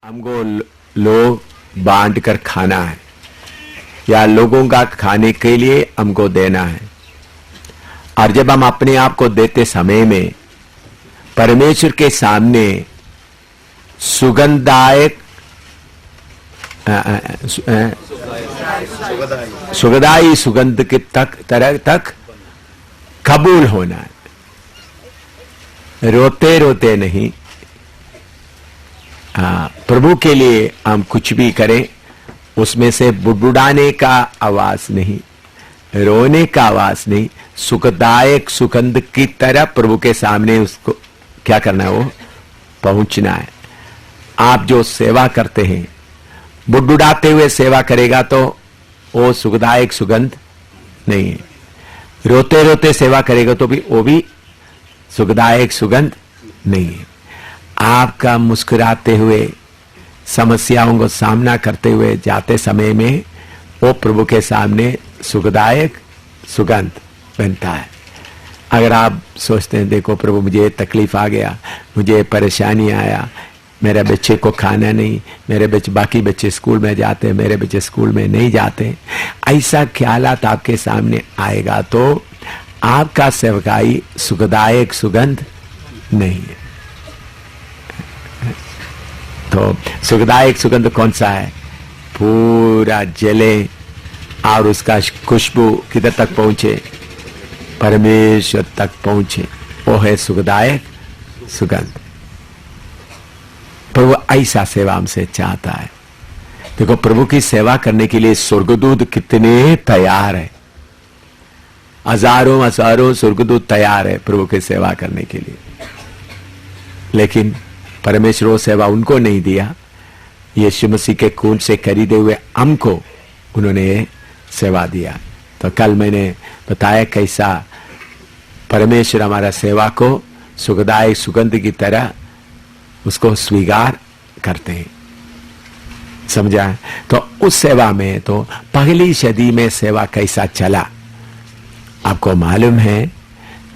हमको लोग बांट कर खाना है या लोगों का खाने के लिए हमको देना है। और जब हम अपने आप को देते समय में परमेश्वर के सामने सुगंधदायक सुगंधाई सुगंध के तरह तक कबूल होना है। रोते रोते नहीं, प्रभु के लिए हम कुछ भी करें उसमें से बुड़बुड़ाने का आवाज नहीं, रोने का आवाज नहीं, सुखदायक सुगंध की तरह प्रभु के सामने उसको क्या करना है, वो पहुंचना है। आप जो सेवा करते हैं बुड़बुड़ाते हुए सेवा करेगा तो वो सुखदायक सुगंध नहीं है। रोते रोते सेवा करेगा तो भी वो भी सुखदायक सुगंध नहीं है। आपका मुस्कुराते हुए समस्याओं को सामना करते हुए जाते समय में वो प्रभु के सामने सुखदायक सुगंध बनता है। अगर आप सोचते हैं देखो प्रभु मुझे तकलीफ आ गया, मुझे परेशानी आया, मेरे बच्चे को खाना नहीं, मेरे बच्चे बाकी बच्चे स्कूल में जाते, मेरे बच्चे स्कूल में नहीं जाते, ऐसा ख्यालात आपके सामने आएगा तो आपका सेवकाई सुखदायक सुगंध नहीं है। तो सुखदायक सुगंध कौन सा है? पूरा जले और उसका खुशबू किधर तक पहुंचे? परमेश्वर तक पहुंचे, वो है सुखदायक सुगंध। प्रभु ऐसा सेवा हमसे चाहता है। देखो प्रभु की सेवा करने के लिए स्वर्गदूत कितने तैयार है, हजारों हजारों स्वर्गदूत तैयार है प्रभु की सेवा करने के लिए, लेकिन परमेश्वर वो सेवा उनको नहीं दिया। यीशु मसीह के खून से खरीदे हुए हमको उन्होंने सेवा दिया। तो कल मैंने बताया कैसा परमेश्वर हमारा सेवा को सुखदायक सुगंध की तरह उसको स्वीकार करते हैं, समझा? तो उस सेवा में तो पहली सदी में सेवा कैसा चला आपको मालूम है,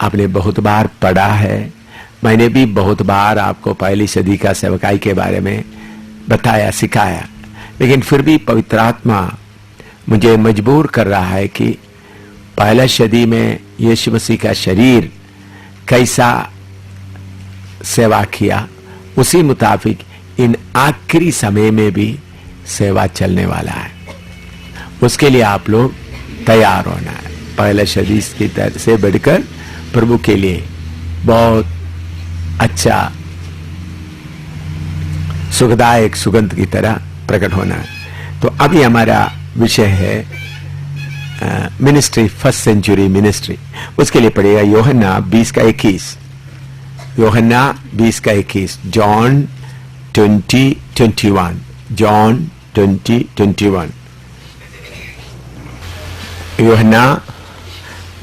आपने बहुत बार पढ़ा है, मैंने भी बहुत बार आपको पहली सदी का सेवकाई के बारे में बताया सिखाया। लेकिन फिर भी पवित्र आत्मा मुझे मजबूर कर रहा है कि पहला सदी में यीशु मसीह का शरीर कैसा सेवा किया, उसी मुताबिक इन आखिरी समय में भी सेवा चलने वाला है। उसके लिए आप लोग तैयार होना है। पहला सदी की तरह से बढ़कर प्रभु के लिए बहुत अच्छा सुखदायक सुगंध की तरह प्रकट होना है। तो अभी हमारा विषय है मिनिस्ट्री, फर्स्ट सेंचुरी मिनिस्ट्री। उसके लिए पड़ेगा यूहन्ना 20 का 21, यूहन्ना 20 का 21, जॉन 20:21, जॉन 20:21, यूहन्ना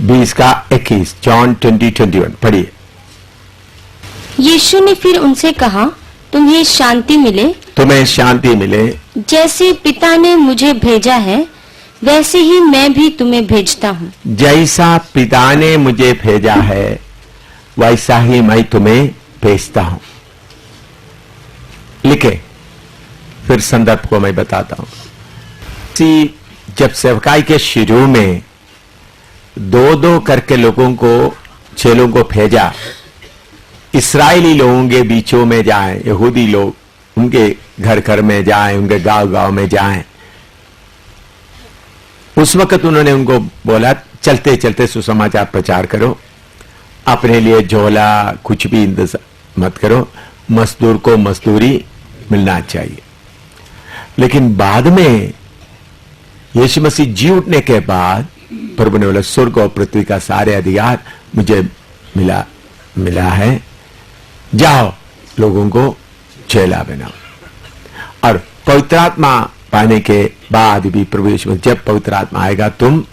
20 का 21, जॉन 20:21 पढ़िए। यीशु ने फिर उनसे कहा, तुम्हें शांति मिले। तुम्हें शांति मिले। जैसे पिता ने मुझे भेजा है वैसे ही मैं भी तुम्हें भेजता हूँ। जैसा पिता ने मुझे भेजा है वैसा ही मैं तुम्हें भेजता हूँ। लिखे, फिर संदर्भ को मैं बताता हूँ। जब सेवकाई के शुरू में दो दो करके लोगों को, चेलों को भेजा, इस्राएली लोगों के बीचों में जाएं, यहूदी लोग उनके घर घर में जाएं, उनके गांव गांव में जाएं। उस वक्त उन्होंने उनको बोला चलते चलते सुसमाचार प्रचार करो, अपने लिए झोला कुछ भी इंतजाम मत करो, मजदूर को मजदूरी मिलना चाहिए। लेकिन बाद में यीशु मसीह जी उठने के बाद प्रभु ने बोला स्वर्ग और पृथ्वी का सारे अधिकार मुझे मिला है, जाओ लोगों को चेला बनाओ। और पवित्र आत्मा पाने के बाद भी प्रभु यीशु जब पवित्र आत्मा आएगा तुम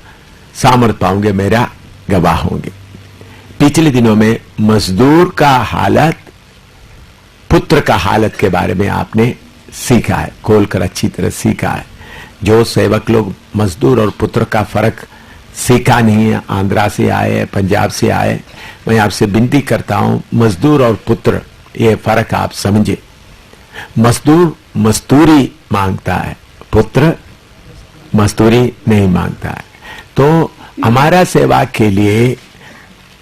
सामर्थ पाओगे, मेरा गवाह होंगे। पिछले दिनों में मजदूर का हालत, पुत्र का हालत के बारे में आपने सीखा है, खोलकर अच्छी तरह सीखा है। जो सेवक लोग मजदूर और पुत्र का फर्क सीखा नहीं है, आंध्रा से आए, पंजाब से आए, मैं आपसे विनती करता हूं मजदूर और पुत्र ये फर्क आप समझे। मजदूर मजदूरी मांगता है, पुत्र मजदूरी नहीं मांगता है। तो हमारा सेवा के लिए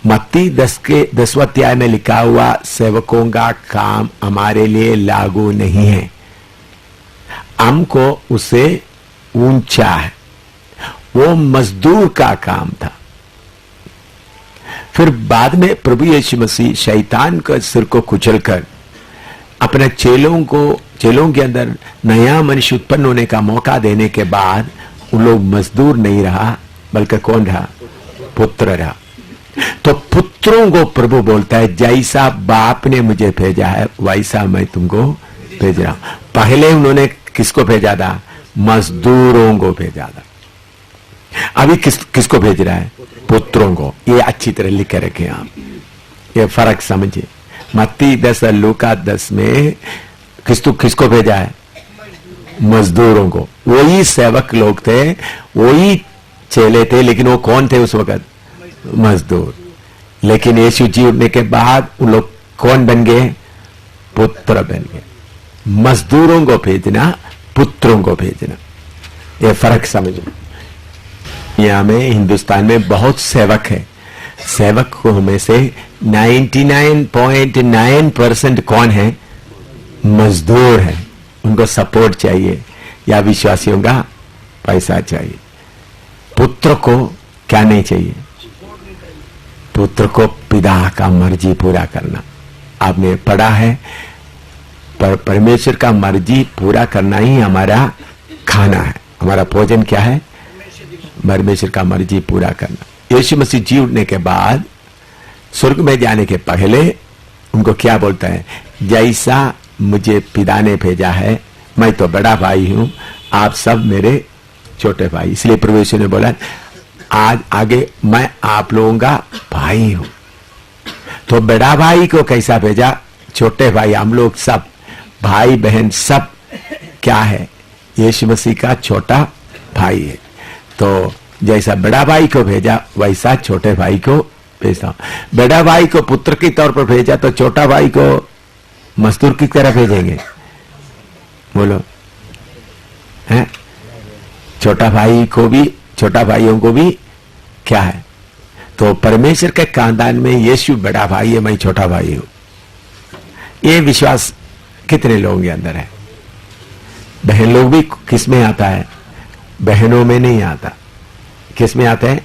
मत्ती 10वें अध्याय में लिखा हुआ सेवकों का काम हमारे लिए लागू नहीं है, हमको उसे ऊंचा है। वो मजदूर का काम था। फिर बाद में प्रभु यीशु मसीह शैतान का सिर को कुचलकर अपने चेलों के अंदर नया मनुष्य उत्पन्न होने का मौका देने के बाद उन लोग मजदूर नहीं रहा, बल्कि कौन रहा? पुत्र रहा। तो पुत्रों को प्रभु बोलता है, जैसा बाप ने मुझे भेजा है वैसा मैं तुमको भेज रहा हूं। पहले उन्होंने किसको भेजा था? मजदूरों को भेजा था। अभी किसको भेज रहा है? पुत्रों को। ये अच्छी तरह लिख के रखें आप, ये फर्क समझिए। मत्ती 10 और लूका 10 में किसको भेजा है? मजदूरों को। वही सेवक लोग थे, वही चेले थे, लेकिन वो कौन थे उस वक्त? मजदूर। लेकिन यीशु जी उठने के बाद उन लोग कौन बन गए? पुत्र बन गए। मजदूरों को भेजना, पुत्रों को भेजना, ये फर्क समझो। यहां में हिंदुस्तान में बहुत सेवक है। सेवक को में से 99.9% कौन है? मजदूर है। उनको सपोर्ट चाहिए या विश्वासियों का पैसा चाहिए। पुत्र को क्या नहीं चाहिए? पुत्र को पिता का मर्जी पूरा करना। आपने पढ़ा है, पर परमेश्वर का मर्जी पूरा करना ही हमारा खाना है। हमारा भोजन क्या है? परमेश्वर का मर्जी पूरा करना। यीशु मसीह जी उठने के बाद स्वर्ग में जाने के पहले उनको क्या बोलता है? जैसा मुझे पिता ने भेजा है, मैं तो बड़ा भाई हूं, आप सब मेरे छोटे भाई। इसलिए प्रभु यीशु ने बोला, आज आगे मैं आप लोगों का भाई हूं। तो बड़ा भाई को कैसा भेजा? छोटे भाई, हम लोग सब भाई बहन सब क्या है? यीशु मसीह का छोटा भाई है। तो जैसा बड़ा भाई को भेजा वैसा छोटे भाई को भेजता हूं। बड़ा भाई को पुत्र की तौर पर भेजा तो छोटा भाई को मजदूर की तरह भेजेंगे? बोलो, हैं? छोटा भाइयों को भी क्या है? तो परमेश्वर के खानदान में यीशु बड़ा भाई है, मैं छोटा भाई हूं। ये विश्वास कितने लोगों के अंदर है? बहन लोग भी किस में आता है? बहनों में नहीं आता। किस में आता है?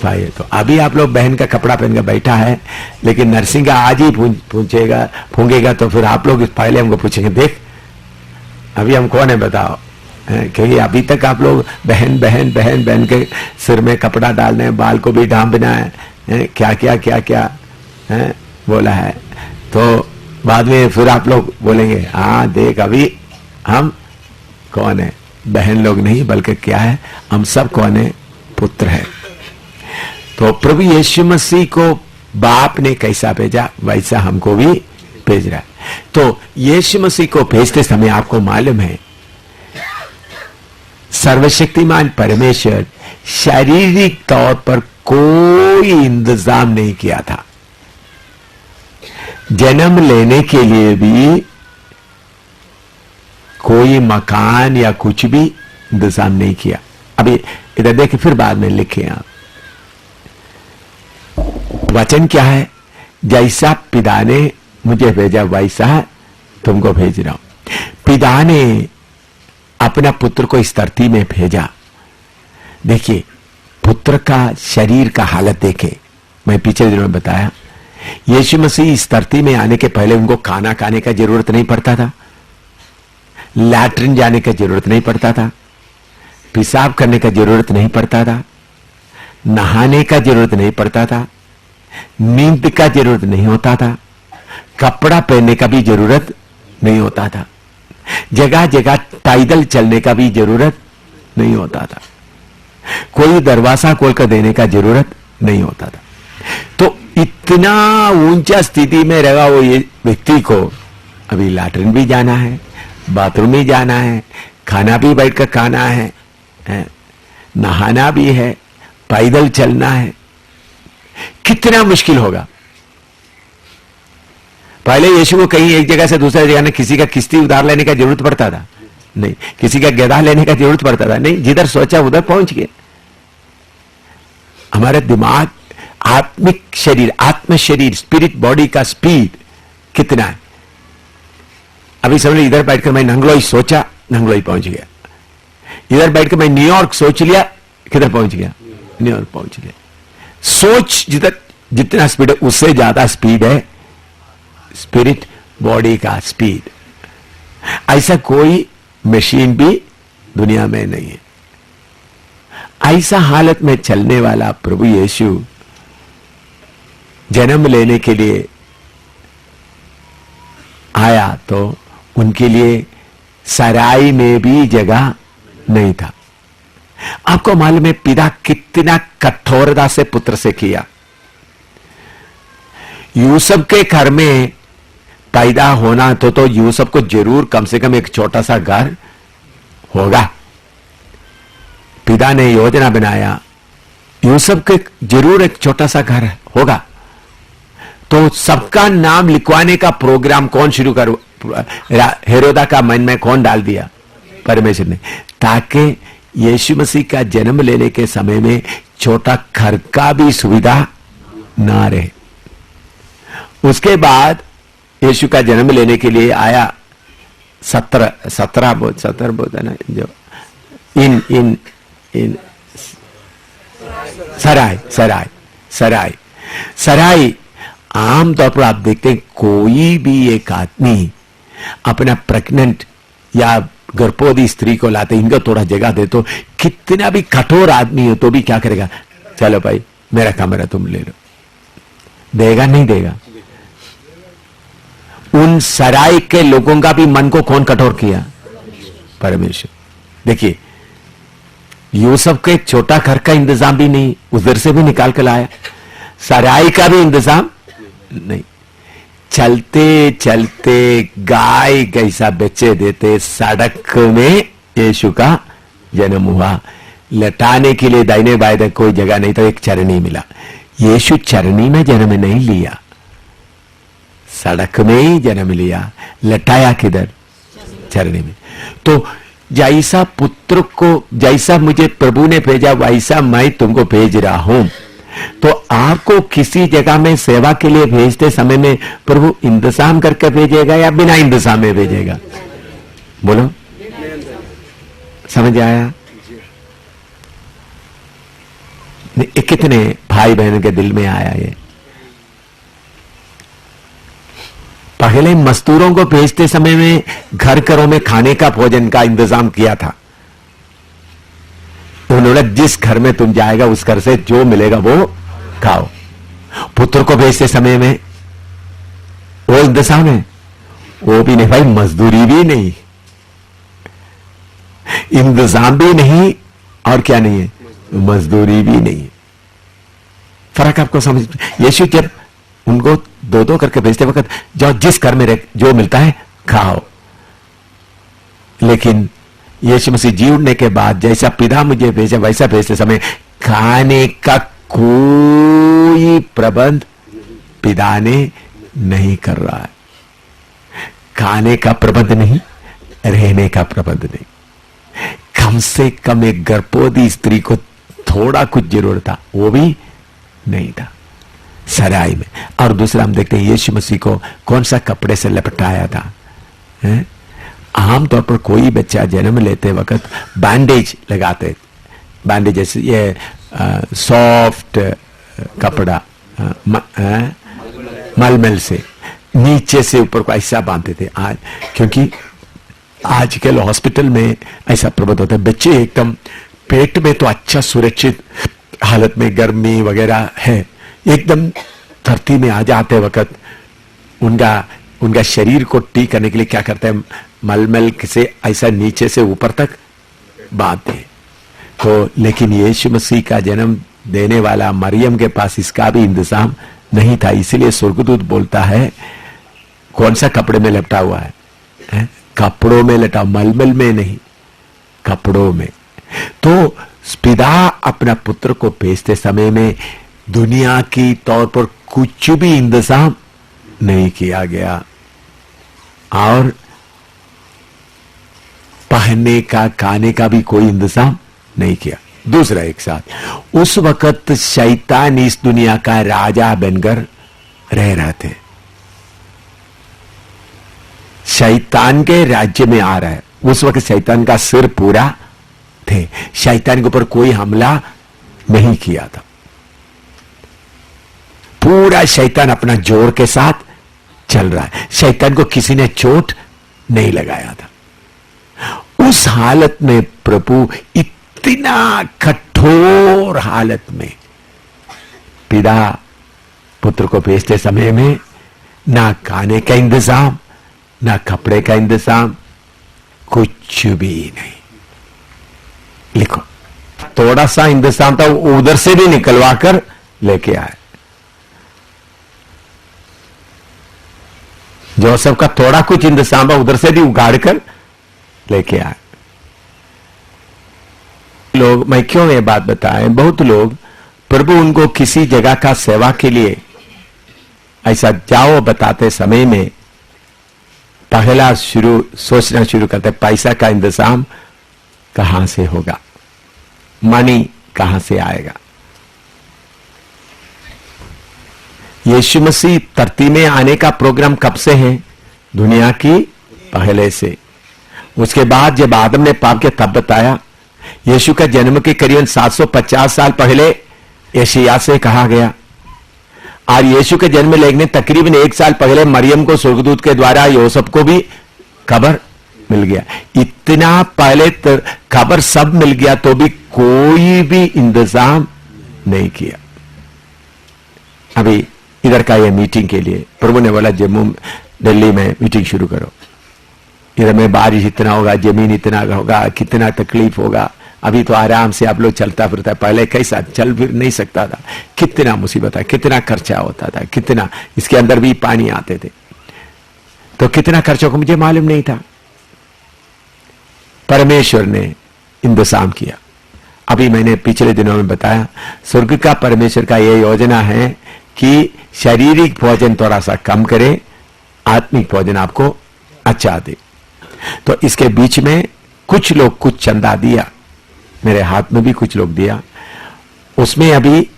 भाई। तो अभी आप लोग बहन का कपड़ा पहनकर बैठा है, लेकिन नरसिंह का आज ही फूंकेगा तो फिर आप लोग पहले हमको पूछेंगे, देख अभी हम कौन है बताओ। क्योंकि अभी तक आप लोग बहन बहन बहन बहन के सिर में कपड़ा डालने, बाल को भी ढांपना है, क्या क्या क्या क्या है बोला है। तो बाद में फिर आप लोग बोलेंगे, हाँ देख अभी हम कौन है? बहन लोग नहीं, बल्कि क्या है? हम सब कौन है? पुत्र है। तो प्रभु यीशु मसीह को बाप ने कैसा भेजा वैसा हमको भी भेज रहा है। तो यीशु मसीह को भेजते समय आपको मालूम है, सर्वशक्तिमान परमेश्वर शारीरिक तौर पर कोई इंतजाम नहीं किया था। जन्म लेने के लिए भी कोई मकान या कुछ भी इंतजाम नहीं किया। अभी इधर देखिए, फिर बाद में लिखे आप। वचन क्या है? जैसा पिता ने मुझे भेजा वैसा तुमको भेज रहा हूं। पिता ने अपना पुत्र को इस धरती में भेजा। देखिए पुत्र का शरीर का हालत देखे। मैं पिछले दिनों में बताया, यीशु मसीह इस धरती में आने के पहले उनको खाना खाने का जरूरत नहीं पड़ता था, लैट्रिन जाने का जरूरत नहीं पड़ता था, पेशाब करने का जरूरत नहीं पड़ता था, नहाने का जरूरत नहीं पड़ता था, नींद का जरूरत नहीं होता था, कपड़ा पहनने का भी जरूरत नहीं होता था, जगह जगह पैदल चलने का भी जरूरत नहीं होता था, कोई दरवाजा खोलकर देने का जरूरत नहीं होता था। तो इतना ऊंचा स्थिति में रहा वो ये व्यक्ति को अभी लैट्रिन भी जाना है, बाथरूम भी जाना है, खाना भी बैठकर खाना है, नहाना भी है, पैदल चलना है। कितना मुश्किल होगा। पहले यीशु को कहीं एक जगह से दूसरी जगह में किसी का किश्ती उधार लेने का जरूरत पड़ता था नहीं, किसी का गधा लेने का जरूरत पड़ता था नहीं, जिधर सोचा उधर पहुंच गए। हमारे दिमाग, आत्मिक शरीर, आत्म शरीर, स्पिरिट बॉडी का स्पीड कितना है। अभी समझ लो, इधर बैठकर मैं नंगलोई सोचा, नंगलोई पहुंच गया। इधर बैठकर मैं न्यूयॉर्क सोच लिया, किधर पहुंच गया, न्यूयॉर्क पहुंच गया। सोच जितना स्पीड है उससे ज्यादा स्पीड है स्पिरिट बॉडी का स्पीड। ऐसा कोई मशीन भी दुनिया में नहीं है। ऐसा हालत में चलने वाला प्रभु यीशु जन्म लेने के लिए आया तो उनके लिए सराय में भी जगह नहीं था। आपको मालूम है पिता कितना कठोरता से पुत्र से किया। यूसुफ के घर में पैदा होना तो यूसुफ को जरूर कम से कम एक छोटा सा घर होगा। पिता ने योजना बनाया, यूसुफ के जरूर एक छोटा सा घर होगा। तो सबका नाम लिखवाने का प्रोग्राम कौन शुरू कर, हेरोदा का मन में कौन डाल दिया, परमेश्वर ने, ताकि यीशु मसीह का जन्म लेने के समय में छोटा घर का भी सुविधा ना रहे। उसके बाद यीशु का जन्म लेने के लिए आया 17 बोलता है ना, जो इन सराय। आमतौर पर आप देखते हैं कोई भी एक आदमी अपना प्रेग्नेंट या गर्भवती स्त्री को लाते, इनको थोड़ा जगह दे तो कितना भी कठोर आदमी हो तो भी क्या करेगा, चलो भाई मेरा कमरा तुम ले लो, देगा नहीं देगा। उन सराय के लोगों का भी मन को कौन कठोर किया, परमेश्वर। देखिए यूसुफ के छोटा घर का इंतजाम भी नहीं, उधर से भी निकाल कर लाया, सराय का भी इंतजाम नहीं। चलते चलते गाय कैसा बच्चे देते, सड़क में यीशु का जन्म हुआ। लटाने के लिए दाहिने बाएं कोई जगह नहीं, तो एक चरनी मिला। यीशु चरनी में जन्म नहीं लिया, सड़क में ही जन्म लिया। लटाया किधर, चरनी में। तो जैसा पुत्र को, जैसा मुझे प्रभु ने भेजा वैसा मैं तुमको भेज रहा हूं। तो आपको किसी जगह में सेवा के लिए भेजते समय में प्रभु इंतजाम करके भेजेगा या बिना इंतजाम में भेजेगा, बोलो, समझ आया? कितने भाई बहन के दिल में आया ये? पहले मजदूरों को भेजते समय में घर घरों में खाने का, भोजन का इंतजाम किया था। उन्होंने जिस घर में तुम जाएगा उस घर से जो मिलेगा वो खाओ। पुत्र को भेजते समय में वो इंतजाम है, वो भी नहीं भाई, मजदूरी भी नहीं, इंतजाम भी नहीं, और क्या नहीं है, मजदूरी भी नहीं। फर्क आपको समझ? यीशु जब उनको दो दो करके भेजते वक्त जाओ जिस घर में जो मिलता है खाओ। लेकिन यीशु मसीह जी उठने के बाद जैसा पिता मुझे भेजा वैसा भेजते समय खाने का कोई प्रबंध पिता ने नहीं कर रहा है। खाने का प्रबंध नहीं, रहने का प्रबंध नहीं। कम से कम एक गर्भवती स्त्री को थोड़ा कुछ जरूरत था, वो भी नहीं था सराय में। और दूसरा हम देखते हैं यीशु मसीह को कौन सा कपड़े से लपटाया था। आमतौर पर कोई बच्चा जन्म लेते वक्त बैंडेज लगाते, बैंडेज जैसे ये सॉफ्ट कपड़ा मलमल से नीचे से ऊपर को ऐसा बांधते थे। आज क्योंकि आजकल हॉस्पिटल में ऐसा प्रबंध होता है, बच्चे एकदम पेट में तो अच्छा सुरक्षित हालत में, गर्मी वगैरह है, एकदम धरती में आ जाते वक्त उनका शरीर को ठीक करने के लिए क्या करते हैं, मलमल से ऐसा नीचे से ऊपर तक बांधते। तो लेकिन यीशु मसीह का जन्म देने वाला मरियम के पास इसका भी इंतजाम नहीं था। इसीलिए स्वर्गदूत बोलता है कौन सा कपड़े में लपटा हुआ है? कपड़ों में लटा, मलमल में नहीं, कपड़ों में। तो पिता अपना पुत्र को भेजते समय में दुनिया की तौर पर कुछ भी इंतजाम नहीं किया गया और पहनने का खाने का भी कोई इंतजाम नहीं किया। दूसरा एक साथ उस वक्त शैतान इस दुनिया का राजा बनकर रह रहे थे, शैतान के राज्य में आ रहा है। उस वक्त शैतान का सिर पूरा थे, शैतान के ऊपर कोई हमला नहीं किया था, पूरा शैतान अपना जोर के साथ चल रहा है, शैतान को किसी ने चोट नहीं लगाया था। उस हालत में प्रभु इतना कठोर हालत में पिता पुत्र को भेजते समय में ना खाने का इंतजाम, ना कपड़े का इंतजाम, कुछ भी नहीं। लिखो, थोड़ा सा इंतजाम था, उधर से भी निकलवा कर लेके आए। जोसेफ का थोड़ा कुछ इंतजाम था, उधर से भी उगाड़ कर लेके आए। लोग, मैं क्यों ये बात बताएं, बहुत लोग प्रभु उनको किसी जगह का सेवा के लिए ऐसा जाओ बताते समय में पहला सोचना शुरू करते, पैसा का इंतजाम कहां से होगा, मनी कहां से आएगा। यीशु मसीह धरती में आने का प्रोग्राम कब से है? दुनिया की पहले से। उसके बाद जब आदम ने पाप किया तब बताया। यीशु का जन्म के करीबन 750 साल पहले यशायाह से कहा गया, और यीशु के जन्म लेने तकरीबन 1 साल पहले मरियम को स्वर्गदूत के द्वारा यूसुफ को भी खबर मिल गया। इतना पहले खबर सब मिल गया तो भी कोई भी इंतजाम नहीं किया। अभी इधर का ये मीटिंग के लिए प्रभु ने बोला जम्मू दिल्ली में मीटिंग शुरू करो, इधर में बारिश इतना होगा, जमीन इतना होगा, कितना तकलीफ होगा। अभी तो आराम से आप लोग चलता फिरता है, पहले कैसा चल फिर नहीं सकता था, कितना मुसीबत है, कितना खर्चा होता था, कितना इसके अंदर भी पानी आते थे, तो कितना खर्चा को मुझे मालूम नहीं था। परमेश्वर ने इंतजाम किया। अभी मैंने पिछले दिनों में बताया, स्वर्ग का परमेश्वर का यह योजना है कि शारीरिक भोजन थोड़ा सा कम करे, आत्मिक भोजन आपको अच्छा दे। तो इसके बीच में कुछ लोग कुछ चंदा दिया, मेरे हाथ में भी कुछ लोग दिया। उसमें अभी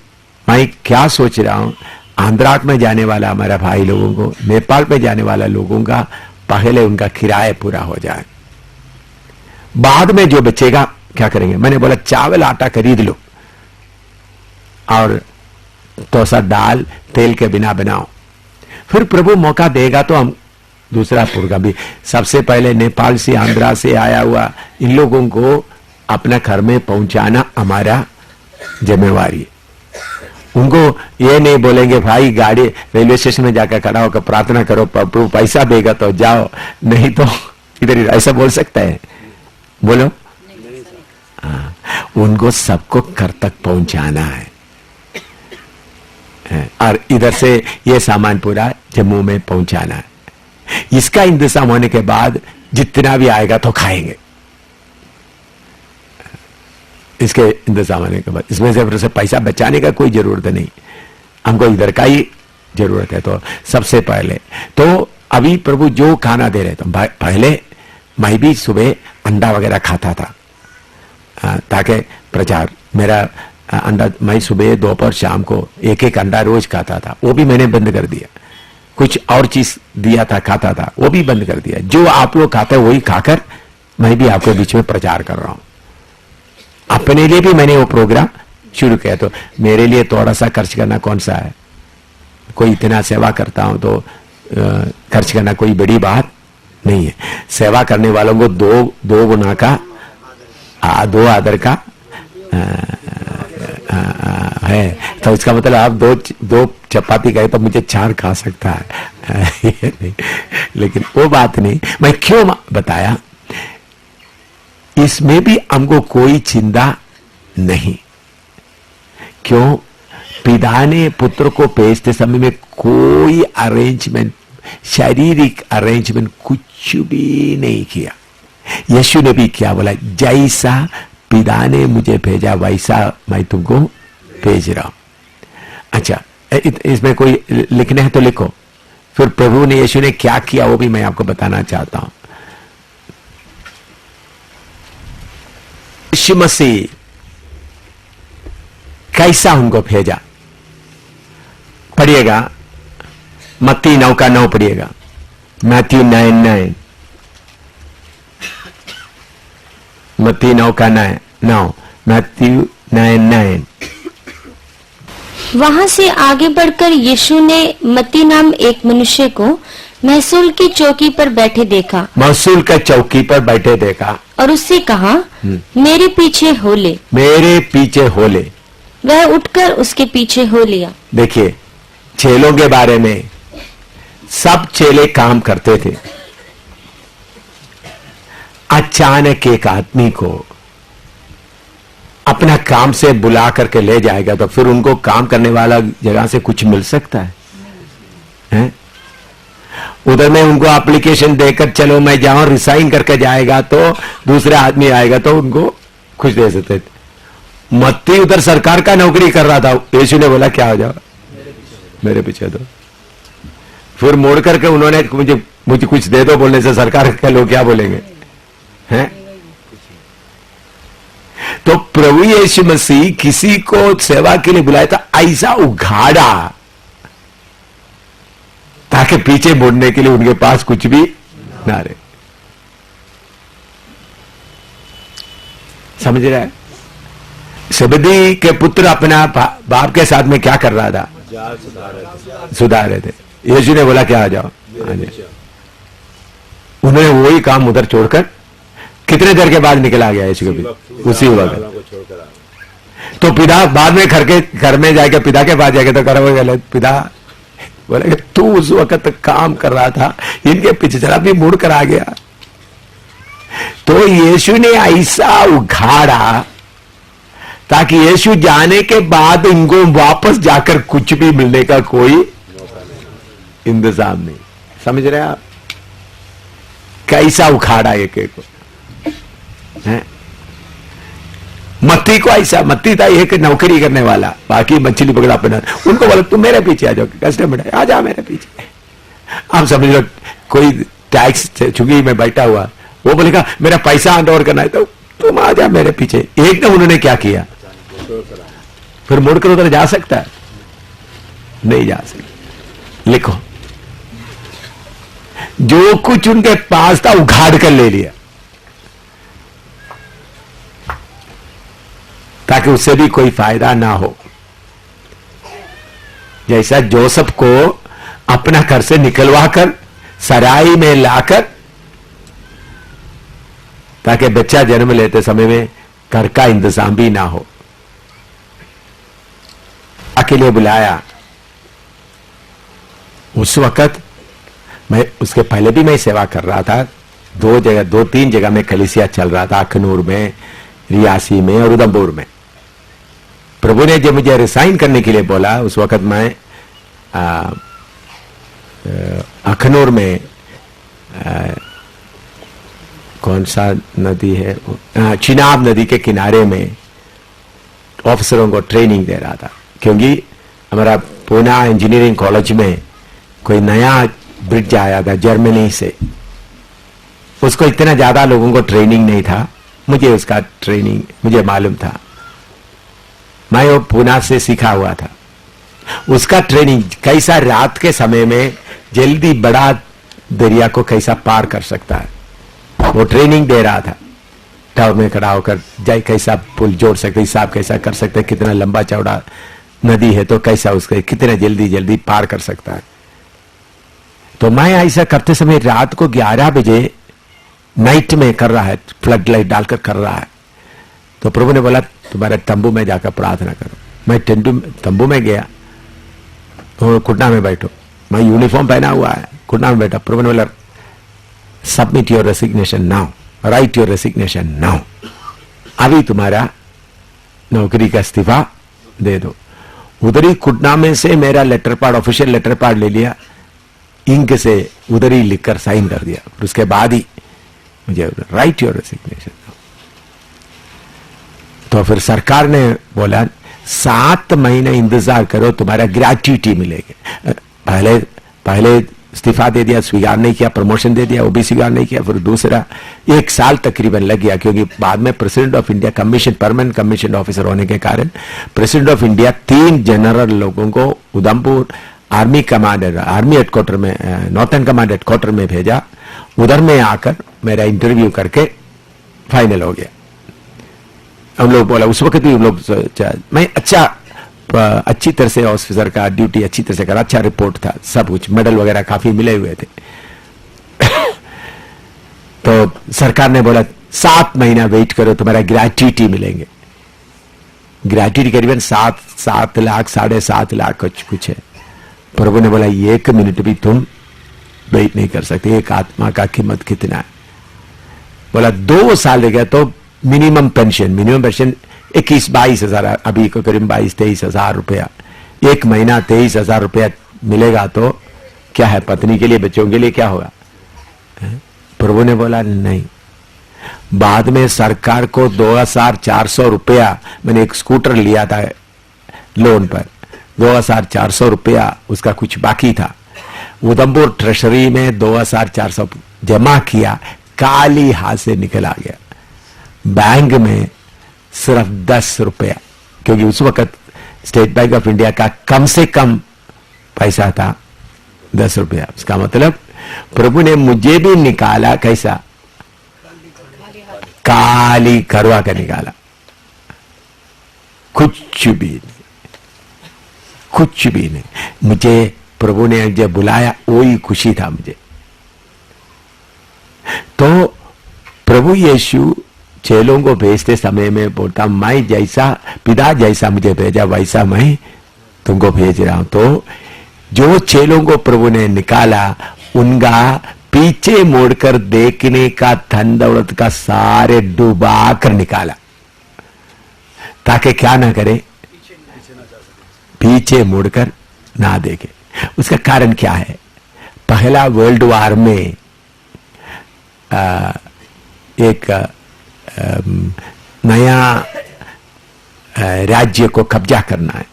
मैं क्या सोच रहा हूं, आंध्रा में जाने वाला हमारा भाई लोगों को, नेपाल में जाने वाला लोगों का पहले उनका किराया पूरा हो जाए, बाद में जो बचेगा क्या करेंगे। मैंने बोला चावल आटा खरीद लो और तो सा दाल तेल के बिना बनाओ, फिर प्रभु मौका देगा तो हम दूसरा प्रोग्राम भी। सबसे पहले नेपाल से आंध्रा से आया हुआ इन लोगों को अपना घर में पहुंचाना हमारा जिम्मेवारी है। उनको ये नहीं बोलेंगे भाई गाड़ी रेलवे स्टेशन में जाकर खड़ा होकर प्रार्थना करो, प्रभु पैसा देगा तो जाओ, नहीं तो इधर, ऐसा बोल सकता है? बोलो। उनको सबको घर तक पहुंचाना है और इधर से ये सामान पूरा जम्मू में पहुंचाना है। इसका इंतजाम होने के बाद जितना भी आएगा तो खाएंगे। इसके इंतजाम होने के बाद इसमें से पैसा बचाने का कोई जरूरत नहीं, हमको इधर का ही जरूरत है। तो सबसे पहले तो अभी प्रभु जो खाना दे रहे, तो पहले मैं भी सुबह अंडा वगैरह खाता था ताकि प्रचार, मेरा अंडा मैं सुबह दोपहर शाम को एक अंडा रोज खाता था, वो भी मैंने बंद कर दिया। कुछ और चीज दिया था खाता था, वो भी बंद कर दिया। जो आप लोग खाते हैं वही खाकर मैं भी आपके बीच में प्रचार कर रहा हूं। अपने लिए भी मैंने वो प्रोग्राम शुरू किया, तो मेरे लिए थोड़ा सा खर्च करना कौन सा है, कोई इतना सेवा करता हूं तो खर्च करना कोई बड़ी बात नहीं है। सेवा करने वालों को दो गुना का, 2 आदर का है। तो इसका मतलब आप दो चपाती गए तो मुझे 4 खा सकता है नहीं, लेकिन वो बात नहीं। मैं क्यों बताया, इसमें भी हमको कोई चिंता नहीं। क्यों? पिता ने पुत्र को भेजते समय में कोई अरेंजमेंट, शारीरिक अरेंजमेंट कुछ भी नहीं किया। यीशु ने भी क्या बोला, जैसा पिता ने मुझे भेजा वैसा मैं तुमको भेज रहा हूं। अच्छा, इसमें कोई लिखने है तो लिखो, फिर प्रभु ने, यीशु ने क्या किया वो भी मैं आपको बताना चाहता हूं। यीशु मसीह कैसा उनको भेजा, पढ़िएगा मत्ती 9:9 पढ़िएगा, मैथ्यू 9:9, मत्ती 9:9, मैथ्यू 9:9। वहां से आगे बढ़कर यीशु ने मत्ती नाम एक मनुष्य को महसूल की चौकी पर बैठे देखा, महसूल का चौकी पर बैठे देखा और उससे कहा, मेरे पीछे हो ले। मेरे पीछे हो ले। वह उठकर उसके पीछे हो लिया। देखिए चेलों के बारे में, सब चेले काम करते थे। अचानक एक आदमी को अपना काम से बुला करके ले जाएगा तो फिर उनको काम करने वाला जगह से कुछ मिल सकता है? उधर में उनको एप्लीकेशन देकर चलो मैं जाऊं रिसाइन करके जाएगा तो दूसरा आदमी आएगा तो उनको कुछ दे सकते थे। मत्ती उधर सरकार का नौकरी कर रहा था। यीशु ने बोला क्या हो जाओ, मेरे पीछे दो। फिर मोड़ करके उन्होंने मुझे कुछ दे दो बोलने से सरकार के लोग क्या बोलेंगे? हैं? तो प्रभु यीशु मसीह किसी को सेवा के लिए बुलाया था, ऐसा उघाड़ा ताकि पीछे मुड़ने के लिए उनके पास कुछ भी ना रहे। समझ रहा है? सबदी के पुत्र अपना बाप के साथ में क्या कर रहा था? सुधार रहे थे। यीशु ने बोला क्या आ जाओ, उन्होंने वही काम उधर छोड़कर कितने देर के बाद निकला गया यीशु भी उसी वक्त। तो पिता बाद में घर में जाके पिता के पास जाके तो करोगे, पिता बोले तू उस वक्त काम कर रहा था, इनके पीछे चला भी मुड़ कर आ गया। तो यीशु ने ऐसा उघाड़ा ताकि यीशु जाने के बाद इनको वापस जाकर कुछ भी मिलने का कोई इंतजाम नहीं। समझ रहे आप? कैसा उखाड़ा एक को है? मत्ती को ऐसा, मत्ती था एक नौकरी करने वाला, बाकी मछली पकड़ा अपना। उनको बोला तुम मेरे पीछे आ जाओ, कस्टमर आ जा मेरे पीछे। आप समझ लो कोई टैक्स चुकी में बैठा हुआ, वो बोलेगा मेरा पैसा हैंड ओवर करना है तो तुम आ जा मेरे पीछे। एकदम उन्होंने क्या किया, फिर मुड़कर उधर जा सकता है? नहीं जा सकता। लिखो जो कुछ उनके पास था उघाड़ कर ले लिया ताकि उससे भी कोई फायदा ना हो। जैसा जोसेफ को अपना घर से निकलवा कर सराय में लाकर ताकि बच्चा जन्म लेते समय में घर का इंतजाम भी ना हो, के लिए बुलाया। उस वक्त मैं, उसके पहले भी मैं सेवा कर रहा था। 2-3 जगह में कलीसिया चल रहा था, अखनूर में, रियासी में और उधमपुर में। प्रभु ने जब मुझे रिसाइन करने के लिए बोला, उस वक्त मैं अखनूर में कौन सा नदी है, चिनाब नदी के किनारे में ऑफिसरों को ट्रेनिंग दे रहा था। क्योंकि हमारा पूना इंजीनियरिंग कॉलेज में कोई नया ब्रिज आया था जर्मनी से, उसको इतना ज्यादा लोगों को ट्रेनिंग नहीं था। मुझे उसका ट्रेनिंग मुझे मालूम था, मैं वो पूना से सीखा हुआ था। उसका ट्रेनिंग कैसा रात के समय में जल्दी बड़ा दरिया को कैसा पार कर सकता है, वो ट्रेनिंग दे रहा था। टावर में खड़ा होकर जाए कैसा पुल जोड़ सकते, हिसाब कैसा कर सकते, कितना लंबा चौड़ा नदी है तो कैसा उसके कितने जल्दी पार कर सकता है। तो मैं ऐसा करते समय रात को 11 बजे नाइट में कर रहा है, फ्लड लाइट डालकर कर रहा है। तो प्रभु ने बोला तुम्हारे तंबू में जाकर प्रार्थना करो। मैं तंबू में गया तो घुटना में बैठो, मैं यूनिफॉर्म पहना हुआ है, घुटना में बैठा। प्रभु ने बोला submit your resignation now, right your resignation now, अभी तुम्हारा नौकरी का इस्तीफा दे दो। उधर ही घुटना में से मेरा letter pad, official letter pad ले लिया, इंक से उधर ही लिखकर साइन कर दिया। उसके बाद ही मुझे राइट योर रेसिग्नेशन। तो फिर सरकार ने बोला 7 महीने इंतजार करो, तुम्हारा ग्रेच्युटी मिलेगी। पहले इस्तीफा दे दिया, स्वीकार नहीं किया, प्रमोशन दे दिया, वो भी स्वीकार नहीं किया। फिर दूसरा 1 साल तकरीबन लग गया, क्योंकि बाद में president of India commission, permanent commission officer होने के कारण प्रेसिडेंट ऑफ इंडिया 3 जनरल लोगों को Udhampur army commander, army headquarter में, नॉर्थन कमांड हेडक्वार्टर में भेजा। उधर में आकर मेरा इंटरव्यू करके फाइनल हो गया। हम लोग बोला, उस वक्त भी हम लोग, मैं अच्छी तरह से ऑफिसर का ड्यूटी अच्छी तरह से करा, अच्छा रिपोर्ट था, सब कुछ मेडल वगैरह काफी मिले हुए थे। तो सरकार ने बोला 7 महीना वेट करो, तुम्हारा ग्रेट्युटी मिलेंगे। ग्रेट्युटी करीबन 7 लाख 7.5 लाख कुछ है। प्रभु ने बोला 1 मिनट भी तुम वेट नहीं कर सकते, एक आत्मा का कीमत कितना है। बोला 2 साल रह गया तो मिनिमम पेंशन 21-22 हजार, अभी को करीब 22-23 हजार रुपया, 1 महीना 23 हजार रुपया मिलेगा तो क्या है, पत्नी के लिए बच्चों के लिए क्या होगा। प्रभु ने बोला नहीं। बाद में सरकार को 2400 रुपया, मैंने एक स्कूटर लिया था लोन पर, 2400 रुपया उसका कुछ बाकी था। उधमपुर ट्रेजरी में 2400 जमा किया, काली हाथ से निकल आ गया। बैंक में सिर्फ 10 रुपया, क्योंकि उस वक्त स्टेट बैंक ऑफ इंडिया का कम से कम पैसा था 10 रुपया। उसका मतलब प्रभु ने मुझे भी निकाला कैसा, काली करवा कर निकाला, कुछ भी नहीं, कुछ भी नहीं। मुझे प्रभु ने जब बुलाया वही खुशी था मुझे। तो प्रभु यीशु चेलों को भेजते समय में बोलता, मैं जैसा पिता जैसा मुझे भेजा वैसा मैं तुमको भेज रहा हूं। तो जो चेलों को प्रभु ने निकाला, उनका पीछे मोड़कर देखने का धन दौलत का सारे डुबा कर निकाला, ताकि क्या ना करे, पीछे मुड़कर ना देखे। उसका कारण क्या है? पहला वर्ल्ड वार में एक नया राज्य को कब्जा करना है।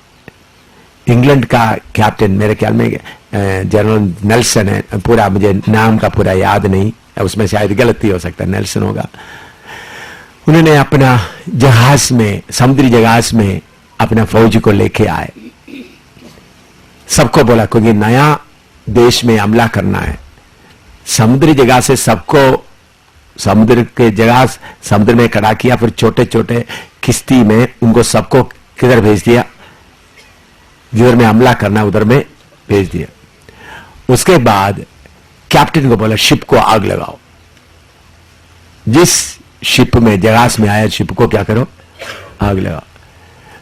इंग्लैंड का कैप्टन, मेरे ख्याल में जनरल नेल्सन है, पूरा मुझे नाम का पूरा याद नहीं, उसमें शायद गलती हो सकता है, नेल्सन होगा। उन्होंने अपना जहाज में, समुद्री जहाज में अपना फौज को लेके आए, सबको बोला क्योंकि नया देश में हमला करना है। समुद्री जगह से सबको, समुद्र के जगह समुद्र में खड़ा किया, फिर छोटे छोटे किश्ती में उनको सबको किधर भेज दिया, जिधर में हमला करना उधर में भेज दिया। उसके बाद कैप्टन को बोला शिप को आग लगाओ। जिस शिप में जहाज में आया शिप को क्या करो, आग लगाओ।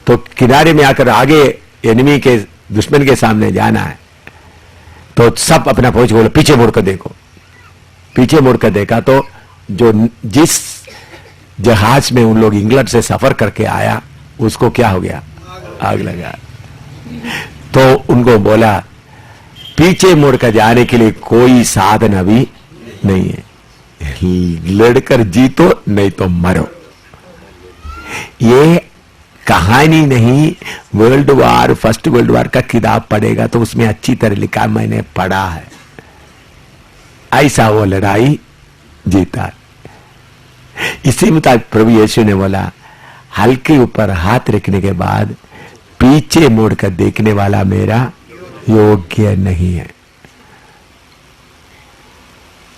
तो किनारे में आकर आगे एनिमी के, दुश्मन के सामने जाना है। तो सब अपना फौज बोलो पीछे मुड़कर देखो। पीछे मुड़कर देखा तो जो जिस जहाज में उन लोग इंग्लैंड से सफर करके आया उसको क्या हो गया, आग लगा। तो उनको बोला पीछे मुड़कर जाने के लिए कोई साधन अभी नहीं है, लड़कर जीतो नहीं तो मरो। ये कहानी नहीं, world war, first world war का किताब पढ़ेगा तो उसमें अच्छी तरह लिखा, मैंने पढ़ा है। ऐसा वो लड़ाई जीता। इसी मुताबिक प्रभु यीशु ने बोला हल्के ऊपर हाथ रखने के बाद पीछे मुड़कर देखने वाला मेरा योग्य नहीं है।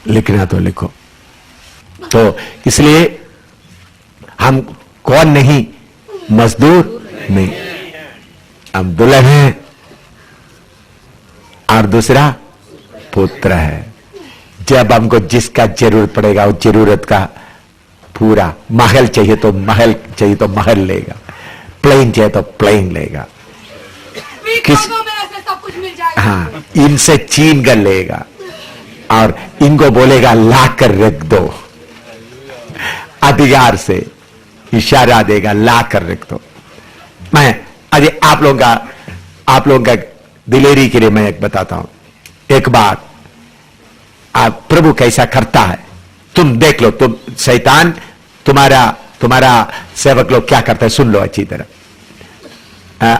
लिखना तो लिखो। तो इसलिए हम कौन नहीं, मजदूर नहीं, हम दुल्हन हैं और दूसरा पुत्र है। जब हमको जिसका जरूरत पड़ेगा उस जरूरत का पूरा, महल चाहिए तो महल चाहिए तो महल लेगा, प्लेन चाहिए तो प्लेन लेगा, किस सब कुछ मिल जाएगा। हाँ, इनसे छीन कर लेगा और इनको बोलेगा ला कर रख दो, अधिकार से इशारा देगा ला कर रख दो। मैं अरे आप लोगों का दिलेरी के लिए मैं एक बताता हूं। एक बार आप प्रभु कैसा करता है तुम देख लो। तुम शैतान तुम्हारा सेवक लोग क्या करता है सुन लो अच्छी तरह।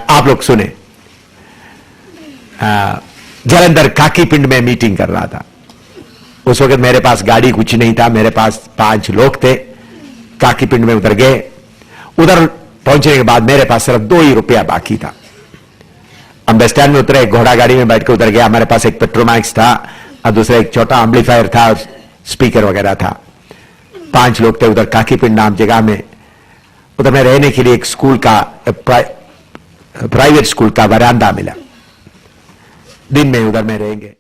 आप लोग सुने। जलंधर काकी पिंड में मीटिंग कर रहा था। उस वक्त मेरे पास गाड़ी कुछ नहीं था, मेरे पास 5 लोग थे। काकी पिंड में उतर गए। उधर पहुंचने के बाद मेरे पास सिर्फ 2 ही रुपया बाकी था। हम बस स्टैंड में उतरे, घोड़ा गाड़ी में बैठ के उतर गया। हमारे पास एक पेट्रोमैक्स था और दूसरा एक छोटा एम्पलीफायर था, स्पीकर वगैरह था। 5 लोग थे उधर काकी पिंड नाम जगह में। उधर में रहने के लिए एक स्कूल का प्राइवेट स्कूल का वरांडा मिला। दिन में उधर में रहेंगे।